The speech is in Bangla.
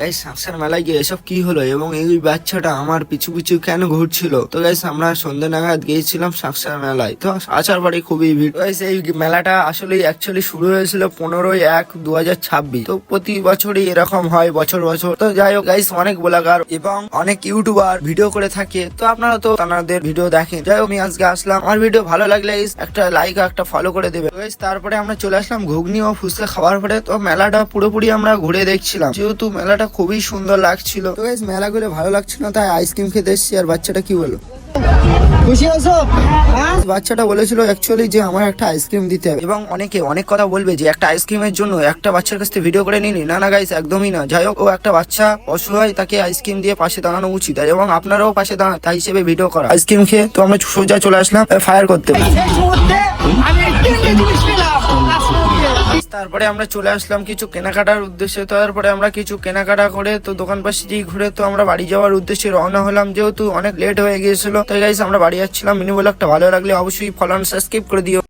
গাইস সাকসার মেলায় গিয়ে এসব কি হলো এবং এই বাচ্চাটা আমার পিছু পিছু কেন ঘুরছিল? তো গাইস আমরা সন্ধ্যে নাগাদ গিয়েছিলাম সাকসার মেলায়। তো আসার পরে খুবই ভিড়। গাইস এই মেলাটা আসলে অ্যাকচুয়ালি শুরু হয়েছিল 15/1/2026। তো প্রতি বছরই এরকম হয়, বছর বছর। তো যাই হোক গাইস, অনেক ব্লগার এবং অনেক ইউটিউবার ভিডিও করে থাকে, তো আপনারা তো তাদের ভিডিও দেখেন। যাই হোক আমি আজকে আসলাম, আমার ভিডিও ভালো লাগলে একটা লাইক একটা ফলো করে দেবে গাইস। তারপরে আমরা চলে আসলাম ঘুগনি ও ফুচকা খাওয়ার পরে। তো মেলাটা পুরোপুরি আমরা ঘুরে দেখছিলাম, যেহেতু মেলাটা খুবই সুন্দর লাগছিল। তো গাইস মেলা ঘুরে ভালো লাগছিল, তাই আইসক্রিম খেতে এসেছি। আর বাচ্চাটা কি বললো, খুশি আছো? বাচ্চাটা বলেছিল অ্যাকচুয়ালি যে আমার একটা আইসক্রিম দিতে হবে, এবং অনেকে অনেক কথা বলবে যে একটা আইসক্রিমের জন্য একটা বাচ্চার কাছ থেকে ভিডিও করে নিলি। না না গাইস, একদমই না। যাই হোক, ও একটা বাচ্চা অসহায়, তাকে আইসক্রিম দিয়ে পাশে দাঁড়ানো উচিত, এবং আপনারাও পাশে দাঁড়ান, তাই হিসেবে ভিডিও করা। আইসক্রিম খেয়ে তো আমরা সোজা চলে আসলাম ফায়ার করতে। তারপরে আমরা চলে আসলাম কিছু কেনাকাটার উদ্দেশ্যে। তারপরে আমরা কিছু কেনাকাটা করে তো দোকান পাশে ঘুরে তো আমরা বাড়ি যাওয়ার উদ্দেশ্যে রওনা হলাম, যেহেতু অনেক লেট হয়ে গিয়েছিল। তাই গাইস আমরা বাড়ি যাচ্ছিলাম। মিনি ব্লগটা ভালো লাগলে অবশ্যই ফলো সাবস্ক্রাইব করে দিও।